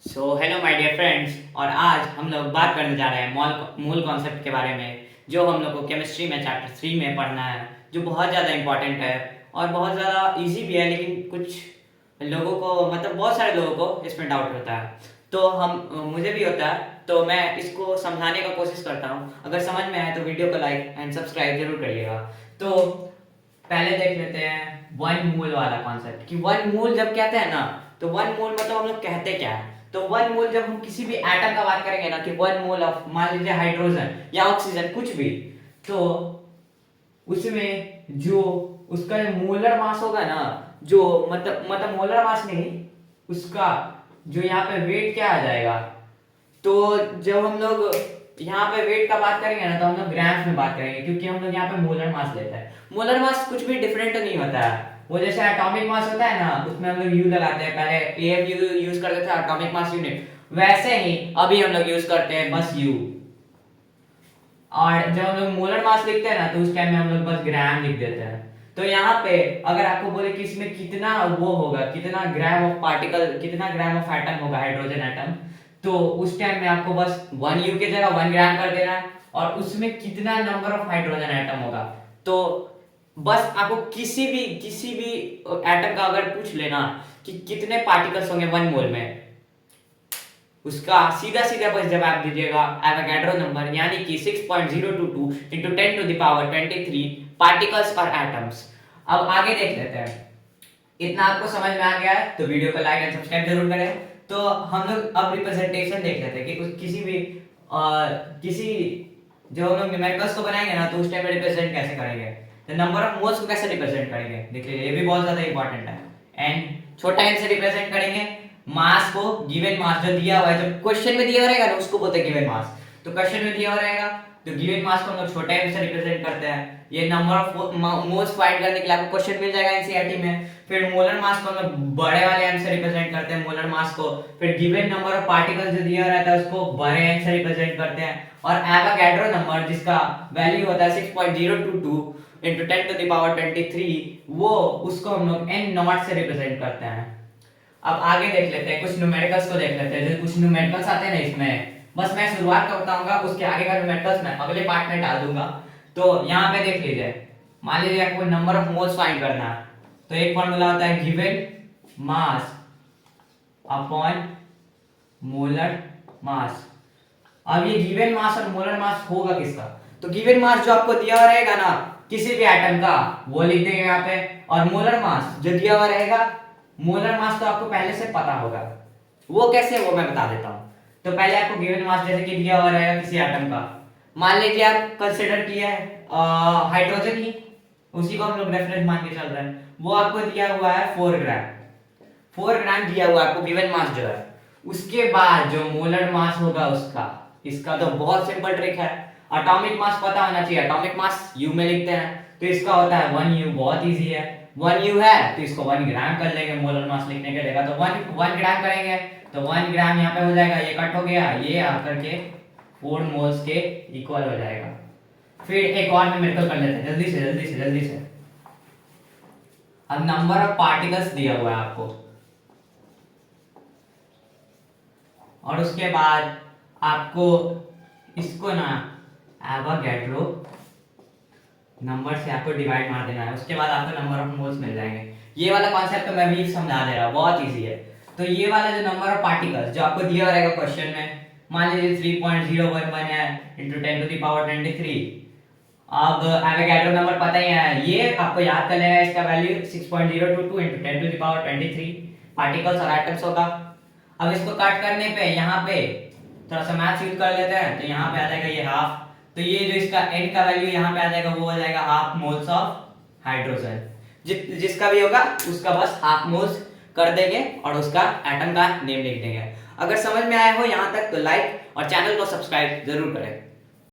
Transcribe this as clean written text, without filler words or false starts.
So hello my dear friends. और आज हम लोग बात करने जा रहे हैं मूल कॉन्सेप्ट के बारे में, जो हम लोग को केमिस्ट्री में चैप्टर 3 में पढ़ना है, जो बहुत ज़्यादा इंपॉर्टेंट है और बहुत ज़्यादा इजी भी है। लेकिन कुछ लोगों को मतलब बहुत सारे लोगों को इसमें डाउट होता है, तो हम मुझे भी होता है, तो मैं इसको समझाने का कोशिश करता हूँ। अगर समझ में आए तो वीडियो को लाइक एंड सब्सक्राइब जरूर करिएगा। तो पहले देख लेते हैं वन मूल वाला कॉन्सेप्ट कि वन मूल जब कहते हैं ना, तो वन मूल मतलब हम लोग कहते क्या है। तो वन मोल जब हम किसी भी एटम का बात करेंगे ना कि वन मोल ऑफ मान लीजिए हाइड्रोजन या ऑक्सीजन कुछ भी, तो उसमें जो उसका जो मोलर मास होगा ना, जो मतलब मोलर मास नहीं, उसका जो यहाँ पे वेट क्या आ जाएगा। तो जब हम लोग यहाँ पे वेट का बात करेंगे ना, तो हम लोग ग्राम्स में बात करेंगे, क्योंकि हम लोग यहाँ पे मोलर मास लेते हैं। मोलर मास कुछ भी डिफरेंट नहीं होता है। वो जैसे एटॉमिक मास होता है ना, उसमें हम लोग यू लगाते हैं, पहले एएमयू यूज करते थे एटॉमिक मास यूनिट, वैसे ही अभी हम लोग यूज करते हैं बस यू। और जब हम लोग मोलर मास लिखते हैं ना, तो उस टाइम में हम लोग बस ग्राम लिख देते हैं। तो यहाँ पे अगर आपको बोले कि इसमें कितना वो होगा, कितना ग्राम ऑफ पार्टिकल, कितना ग्राम ऑफ एटम होगा हाइड्रोजन एटम, तो उस टाइम में आपको बस 1 U की जगह 1 ग्राम कर देना है। और उसमें कितना नंबर ऑफ हाइड्रोजन एटम होगा, तो बस आपको किसी भी एटम का अगर पूछ लेना कि कितने पार्टिकल्स होंगे 1 मोल में, उसका सीधा सीधा बस जवाब दीजिएगा एवोगैड्रो नंबर, यानी कि 6.022 into 10 to the power 23 particles और एटम्स। अब आगे देख लेते हैं। इतना आपको समझ में आ गया है तो वीडियो को लाइक एंड सब्सक्राइब जरूर करें। तो हम लोग अब रिप्रेजेंटेशन देख लेते हैं कि किसी भी किसी जो हम लोग न्यूमेरिकल्स को बनाएंगे ना, तो उस टाइम में रिप्रेजेंट कैसे करेंगे, तो नंबर ऑफ मोल्स को कैसे रिप्रेजेंट करेंगे देख लीजिए, ये भी बहुत ज्यादा इंपॉर्टेंट है। एंड छोटा एन से रिप्रेजेंट करेंगे मास को, गिवन मास जो दिया हुआ है, जब क्वेश्चन में दिया हुआ रहेगा ना उसको बोलते हैं गिवन मास। तो क्वेश्चन में दिया हुआ रहेगा तो गिवन मास को हम लोग छोटा एन से रिप्रेजेंट करते हैं। ये नंबर ऑफ मोल्स फाइंड करने के लिए आपको क्वेश्चन मिल जाएगा एनसीईआरटी में। फिर मोलर मास को हम लोग बड़े वाले एम से रिप्रेजेंट करते हैं मोलर मास को। फिर गिवन नंबर ऑफ पार्टिकल्स जो दिया रहता है उसको बड़े एन से रिप्रेजेंट करते हैं। और एवोगैड्रो नंबर जिसका वैल्यू होता है 6.022 into 10 to the power 23, वो उसको हम लोग n नॉट से रिप्रेजेंट करते हैं। अब आगे देख लेते हैं, कुछ न्यूमेरिकल्स को देख लेते हैं। जो कुछ न्यूमेरिकल्स आते हैं ना इसमें, बस मैं शुरुआत का बताऊंगा, उसके आगे का न्यूमेरिकल्स मैं अगले पार्ट में डाल दूंगा। तो यहाँ पे देख लीजिए, मान लीजिए आपको नंबर ऑफ मोल्स फाइंड करना है, तो एक फॉर्मूला होता है given mass upon molar mass. अब ये गिवन मास और मोलर मास होगा किसका, तो गिवन मास जो आपको दिया हुआ रहेगा ना किसी भी एटम का, वो लिख देंगे यहाँ पे। और मोलर मास जो दिया हुआ रहेगा, मोलर मास तो आपको पहले से पता होगा, वो कैसे वो मैं बता देता हूँ। तो पहले आपको गिवन मास जैसे कि दिया हुआ रहेगा किसी एटम का, मान लीजिए आप कंसीडर किया है हाइड्रोजन ही, उसी को हम लोग रेफरेंस मान के चल रहे हैं। वो आपको दिया हुआ है 4 ग्राम, 4 ग्राम दिया हुआ है आपको गिवन मास जो है। उसके बाद जो मोलर मास होगा उसका, इसका तो बहुत सिंपल ट्रिक है, एटॉमिक मास पता होना चाहिए। एटॉमिक मास यू में लिखते हैं, तो इसका होता है 1 U, बहुत इजी है। 1 U है तो इसको 1 ग्राम कर लेंगे मोलर मास लिखने के जगह, तो 1 ग्राम करेंगे तो 1 ग्राम यहाँ पे हो जाएगा, ये कट हो गया, ये आकर के 4 मोल्स के इक्वल हो जाएगा। फिर एक और न्यूमेरिकल कर लेते हैं, जल्दी से। अब नंबर ऑफ पार्टिकल्स दिया हुआ है आपको, और उसके बाद आपको इसको ना एवोगैड्रो नंबर से आपको डिवाइड मार देना है। उसके बाद आपको नंबर ऑफ मोल्स मिल जाएंगे। ये वाला कॉन्सेप्ट तो मैं भी समझा दे रहा हूँ, बहुत इजी है। तो ये वाला जो नंबर ऑफ पार्टिकल्स जो आपको दिया रहेगा क्वेश्चन में, मान लीजिए 3.011 है into 10 to the power 23। अब एवोगैड्रो नंबर पता ही है, ये आपको याद कर लेना है, इसका value 6.022 into 10 to the power 23 particles और एटम्स होगा। अब इसको कट करने पे यहाँ पे थोड़ा सा मैथ्स यूज कर लेते हैं, तो यहाँ पे आ जाएगा ये हाफ, तो ये जो इसका n का वैल्यू यहाँ पे आ जाएगा, वो हो जाएगा हाफ मोल्स ऑफ हाइड्रोजन। जिसका भी होगा उसका बस हाफ मोल्स कर देंगे और उसका एटम का नेम लिख देंगे। अगर समझ में आया हो यहाँ तक तो लाइक और चैनल को सब्सक्राइब जरूर करें।